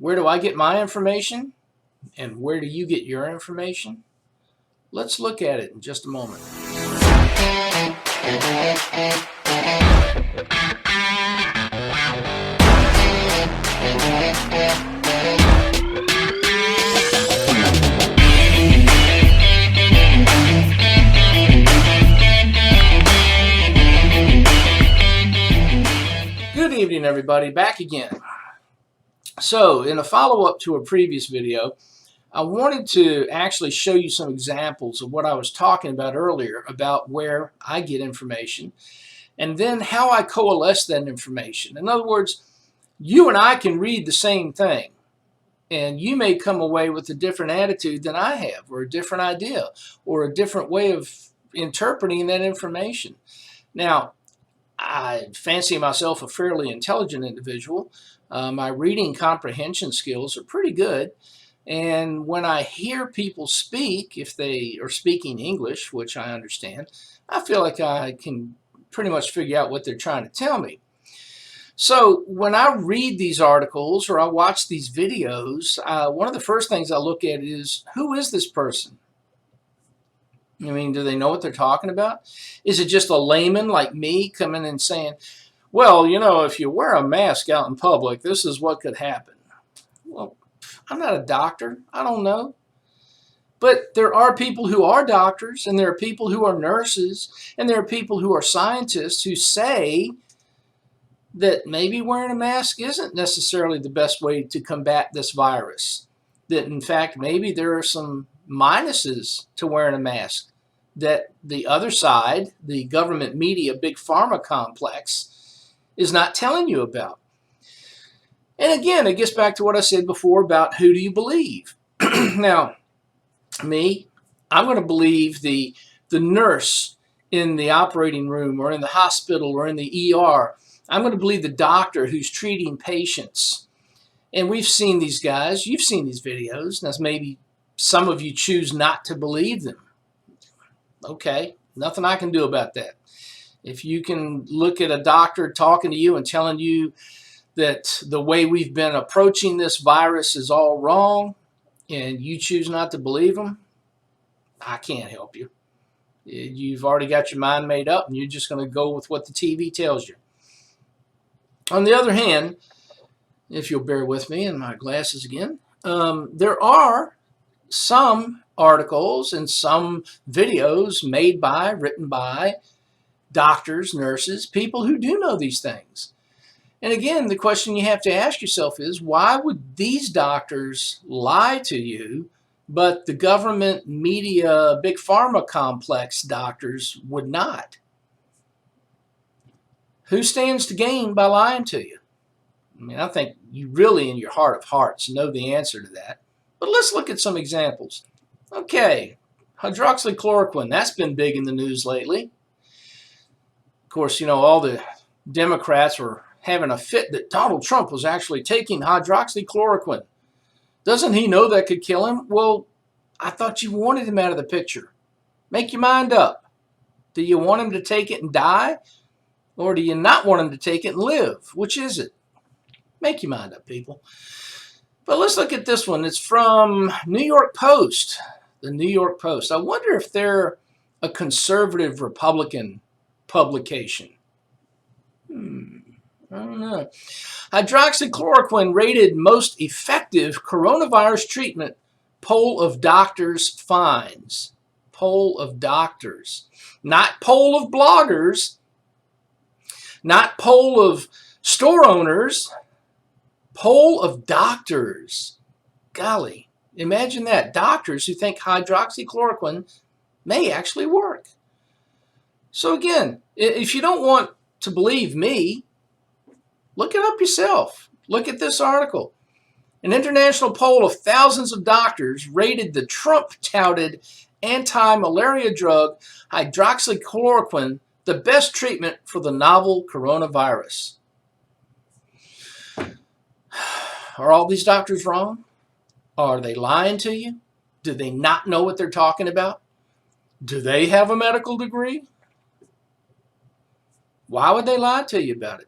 Where do I get my information? And where do you get your information? Let's look at it in just a moment. Good evening, everybody. Back again. So, in a follow-up to a previous video, I wanted to actually show you some examples of what I was talking about earlier about where I get information and then how I coalesce that information. In other words, you and I can read the same thing and you may come away with a different attitude than I have, or a different idea, or a different way of interpreting that information. Now, I fancy myself a fairly intelligent individual. My reading comprehension skills are pretty good. And when I hear people speak, if they are speaking English, which I understand, I feel like I can pretty much figure out what they're trying to tell me. So when I read these articles or I watch these videos, one of the first things I look at is, who is this person? I mean, do they know what they're talking about? Is it just a layman like me coming and saying, well, you know, if you wear a mask out in public, this is what could happen? Well, I'm not a doctor. I don't know. But there are people who are doctors, and there are people who are nurses, and there are people who are scientists who say that maybe wearing a mask isn't necessarily the best way to combat this virus. That, in fact, maybe there are some minuses to wearing a mask that the other side, the government media, big pharma complex, is not telling you about. And again, it gets back to what I said before about who do you believe. Now, me, I'm going to believe the nurse in the operating room or in the hospital or in the ER. I'm going to believe the doctor who's treating patients. And we've seen these guys. You've seen these videos. Now, maybe some of you choose not to believe them. Okay, nothing I can do about that. If you can look at a doctor talking to you and telling you that the way we've been approaching this virus is all wrong and you choose not to believe them, I can't help you. You've already got your mind made up and you're just going to go with what the TV tells you. On the other hand, if you'll bear with me and my glasses again, there are some articles and some videos made by, written by doctors, nurses, people who do know these things. And again, the question you have to ask yourself is, why would these doctors lie to you, but the government, media, big pharma complex doctors would not? Who stands to gain by lying to you? I mean, I think you really, in your heart of hearts, know the answer to that. But let's look at some examples. Okay, hydroxychloroquine, that's been big in the news lately. Of course, you know, all the Democrats were having a fit that Donald Trump was actually taking hydroxychloroquine. Doesn't he know that could kill him? Well, I thought you wanted him out of the picture. Make your mind up. Do you want him to take it and die? Or do you not want him to take it and live? Which is it? Make your mind up, people. But let's look at this one. It's from New York Post. The New York Post. I wonder if they're a conservative Republican publication. I don't know. Hydroxychloroquine rated most effective coronavirus treatment. Poll of doctors finds. Poll of doctors. Not poll of bloggers. Not poll of store owners. Poll of doctors. Golly, imagine that. Doctors who think hydroxychloroquine may actually work. So again, if you don't want to believe me, look it up yourself. Look at this article. An international poll of thousands of doctors rated the Trump-touted anti-malaria drug hydroxychloroquine the best treatment for the novel coronavirus. Are all these doctors wrong? Are they lying to you? Do they not know what they're talking about? Do they have a medical degree? Why would they lie to you about it?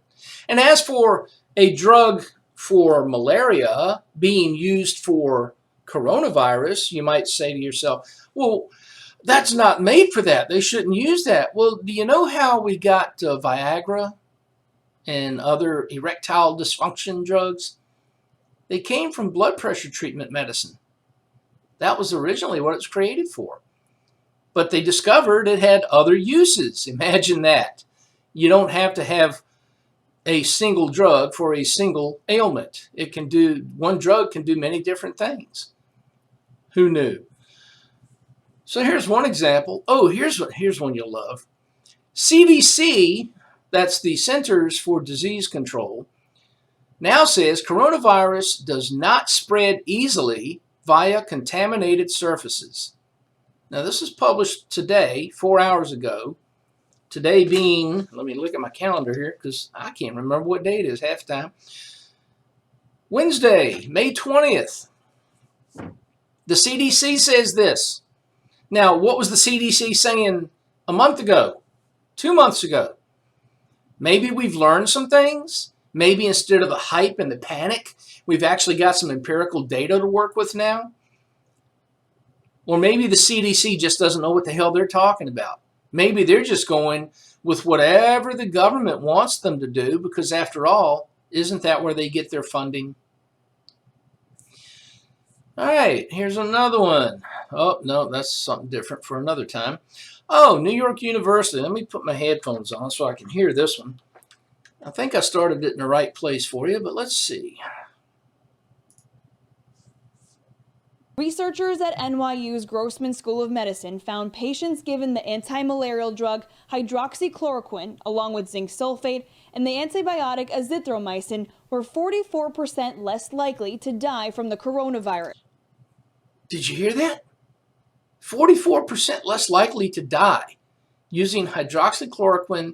And as for a drug for malaria being used for coronavirus, you might say to yourself, well, that's not made for that. They shouldn't use that. Well, do you know how we got Viagra and other erectile dysfunction drugs? They came from blood pressure treatment medicine. That was originally what it was created for. But they discovered it had other uses. Imagine that. You don't have to have a single drug for a single ailment. It can do, one drug can do many different things. Who knew? So here's one example. Oh, here's one you'll love. CDC, that's the Centers for Disease Control, now says coronavirus does not spread easily via contaminated surfaces. Now this is published today, 4 hours ago. Today being, let me look at my calendar here because I can't remember what day it is half the time. Wednesday, May 20th. The CDC says this. Now, what was the CDC saying a month ago, 2 months ago? Maybe we've learned some things. Maybe instead of the hype and the panic, we've actually got some empirical data to work with now. Or maybe the CDC just doesn't know what the hell they're talking about. Maybe they're just going with whatever the government wants them to do because after all, isn't that where they get their funding? All right, here's another one. Oh, no, that's something different for another time. Oh, New York University. Let me put my headphones on so I can hear this one. I think I started it in the right place for you, but let's see. Researchers at NYU's Grossman School of Medicine found patients given the anti-malarial drug hydroxychloroquine, along with zinc sulfate, and the antibiotic azithromycin were 44% less likely to die from the coronavirus. Did you hear that? 44% less likely to die using hydroxychloroquine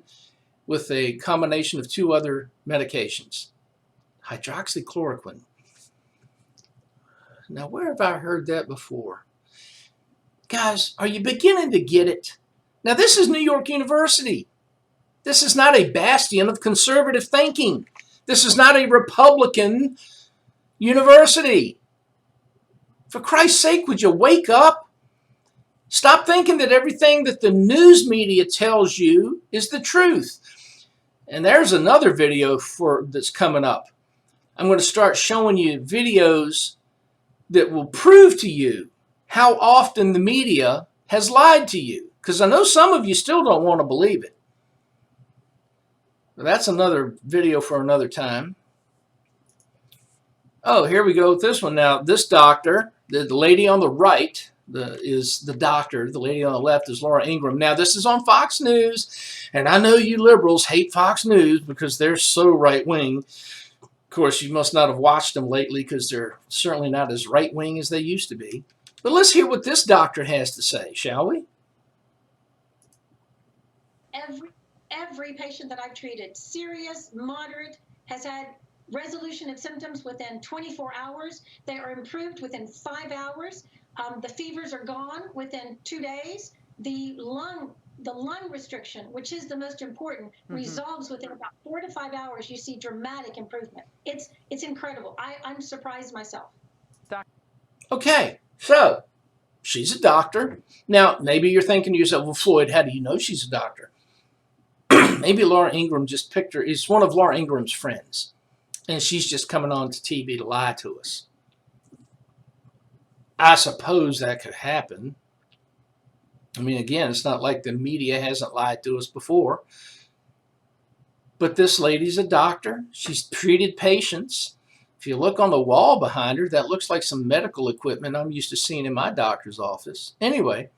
with a combination of 2 other medications. Hydroxychloroquine. Now, where have I heard that before? Guys, are you beginning to get it? Now, this is New York University. This is not a bastion of conservative thinking. This is not a Republican university. For Christ's sake, would you wake up? Stop thinking that everything that the news media tells you is the truth. And there's another video that's coming up. I'm going to start showing you videos that will prove to you how often the media has lied to you. Because I know some of you still don't want to believe it. But that's another video for another time. Oh, here we go with this one. Now, this doctor, the lady on the right is the doctor. The lady on the left is Laura Ingraham. Now, this is on Fox News. And I know you liberals hate Fox News because they're so right-wing. Of course, you must not have watched them lately because they're certainly not as right-wing as they used to be. But let's hear what this doctor has to say, shall we? Every patient that I've treated, serious, moderate, has had resolution of symptoms within 24 hours. They are improved within 5 hours. The fevers are gone within 2 days. The lung restriction, which is the most important, resolves within about 4 to 5 hours. You see dramatic improvement. It's incredible. I'm surprised myself. Okay, so she's a doctor. Now, maybe you're thinking to yourself, well, Floyd, how do you know she's a doctor? Maybe Laura Ingraham just picked her. It's one of Laura Ingram's friends. And she's just coming on to TV to lie to us. I suppose that could happen. I mean, again, it's not like the media hasn't lied to us before. But this lady's a doctor. She's treated patients. If you look on the wall behind her, that looks like some medical equipment I'm used to seeing in my doctor's office. Anyway,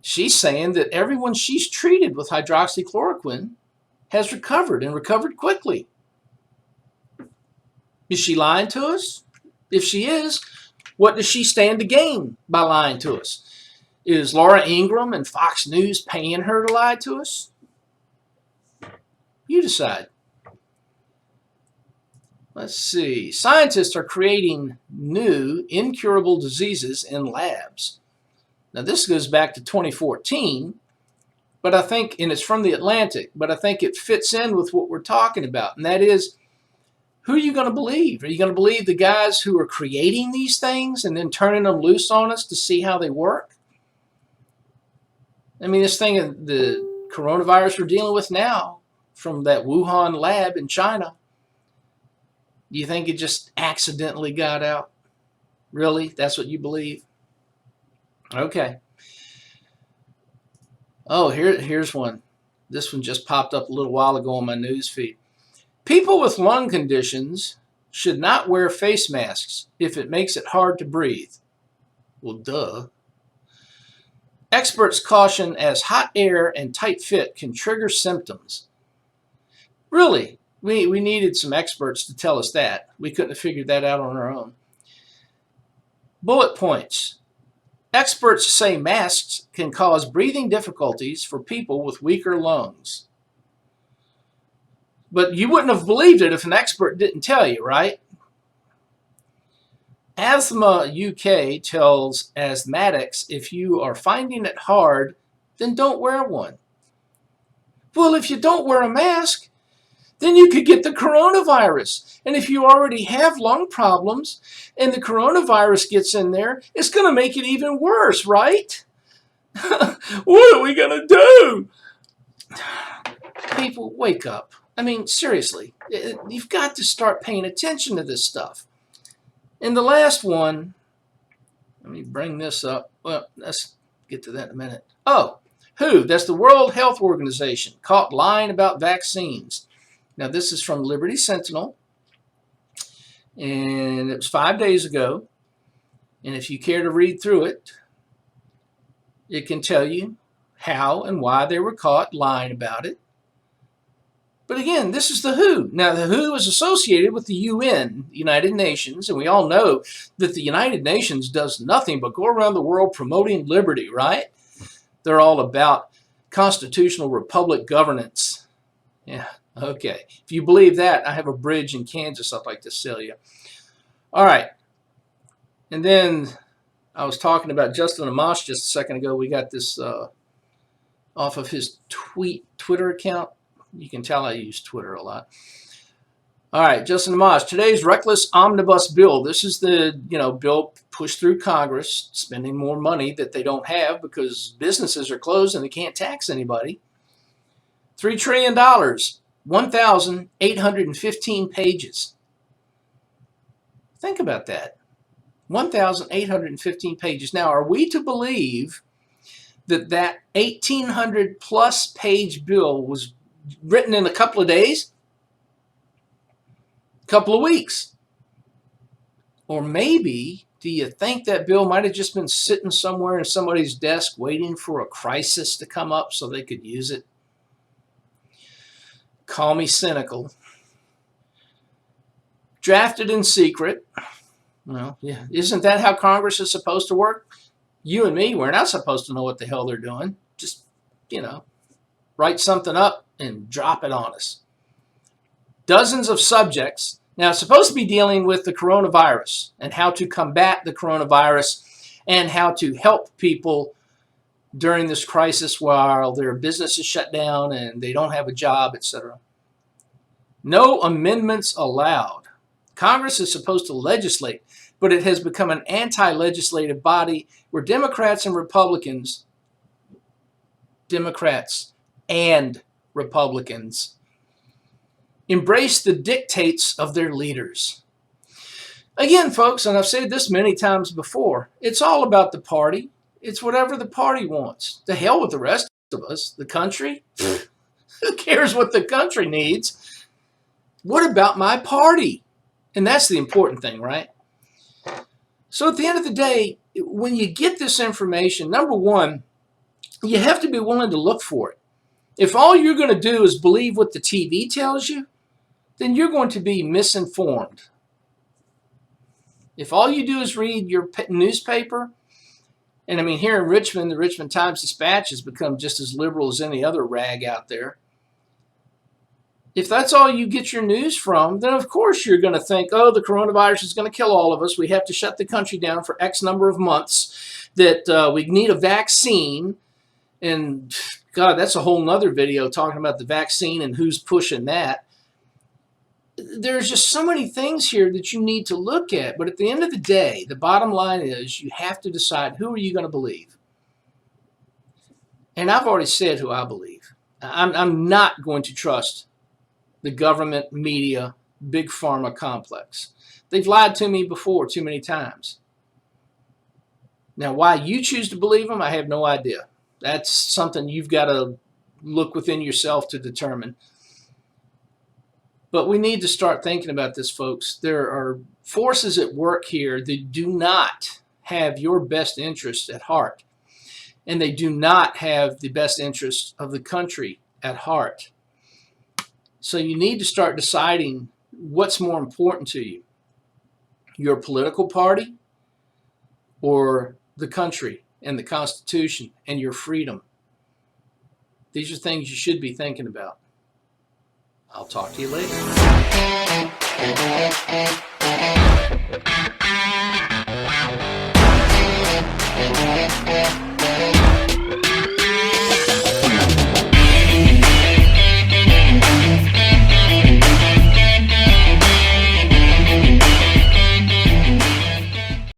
she's saying that everyone she's treated with hydroxychloroquine has recovered and recovered quickly. Is she lying to us? If she is, what does she stand to gain by lying to us? Is Laura Ingraham and Fox News paying her to lie to us? You decide. Let's see. Scientists are creating new incurable diseases in labs. Now, this goes back to 2014, but I think, and it's from the Atlantic, but I think it fits in with what we're talking about, and that is who are you going to believe? Are you going to believe the guys who are creating these things and then turning them loose on us to see how they work? I mean, this thing, the coronavirus we're dealing with now from that Wuhan lab in China, do you think it just accidentally got out? Really? That's what you believe? Okay. Oh, here's one. This one just popped up a little while ago on my news feed. People with lung conditions should not wear face masks if it makes it hard to breathe. Well, duh. Experts caution as hot air and tight fit can trigger symptoms. Really? We needed some experts to tell us that. We couldn't have figured that out on our own. Bullet points. Experts say masks can cause breathing difficulties for people with weaker lungs. But you wouldn't have believed it if an expert didn't tell you, right? Asthma UK tells asthmatics if you are finding it hard, then don't wear one. Well, if you don't wear a mask, then you could get the coronavirus. And if you already have lung problems and the coronavirus gets in there, it's going to make it even worse, right? What are we going to do? People, wake up. I mean, seriously, you've got to start paying attention to this stuff. And the last one, let me bring this up. Well, let's get to that in a minute. Oh, WHO, that's the World Health Organization, caught lying about vaccines. Now, this is from Liberty Sentinel, and it was 5 days ago. And if you care to read through it, it can tell you how and why they were caught lying about it. But again, this is the WHO. Now, the WHO is associated with the UN, United Nations, and we all know that the United Nations does nothing but go around the world promoting liberty, right? They're all about constitutional republic governance. Yeah, okay. If you believe that, I have a bridge in Kansas I'd like to sell you. All right. And then I was talking about Justin Amash just a second ago. We got this off of his Twitter account. You can tell I use Twitter a lot. All right, Justin Amash, today's reckless omnibus bill. This is the bill pushed through Congress, spending more money that they don't have because businesses are closed and they can't tax anybody. $3 trillion, 1,815 pages. Think about that. 1,815 pages. Now, are we to believe that 1,800 plus page bill was written in a couple of days, a couple of weeks? Or maybe, do you think that bill might have just been sitting somewhere in somebody's desk waiting for a crisis to come up so they could use it? Call me cynical. Drafted in secret. Well, yeah, isn't that how Congress is supposed to work? You and me, we're not supposed to know what the hell they're doing. Just, write something up and drop it on us. Dozens of subjects. Now, it's supposed to be dealing with the coronavirus and how to combat the coronavirus and how to help people during this crisis while their business is shut down and they don't have a job, etc. No amendments allowed. Congress is supposed to legislate, but it has become an anti-legislative body where Democrats and Republicans, embrace the dictates of their leaders. Again, folks, and I've said this many times before, it's all about the party. It's whatever the party wants. To hell with the rest of us. The country? Who cares what the country needs? What about my party? And that's the important thing, right? So at the end of the day, when you get this information, number one, you have to be willing to look for it. If all you're going to do is believe what the TV tells you, then you're going to be misinformed. If all you do is read your newspaper, and I mean here in Richmond, the Richmond Times-Dispatch has become just as liberal as any other rag out there. If that's all you get your news from, then of course you're going to think, oh, the coronavirus is going to kill all of us. We have to shut the country down for X number of months, that we need a vaccine. And God, that's a whole nother video talking about the vaccine and who's pushing that. there's just so many things here that you need to look at. But at the end of the day, the bottom line is you have to decide, who are you going to believe? And I've already said who I believe. I'm not going to trust the government, media, big pharma complex. They've lied to me before too many times. Now, why you choose to believe them, I have no idea. That's something you've got to look within yourself to determine. But we need to start thinking about this, folks. There are forces at work here that do not have your best interests at heart. And they do not have the best interests of the country at heart. So you need to start deciding what's more important to you. Your political party or the country and the Constitution and your freedom. These are things you should be thinking about. I'll talk to you later.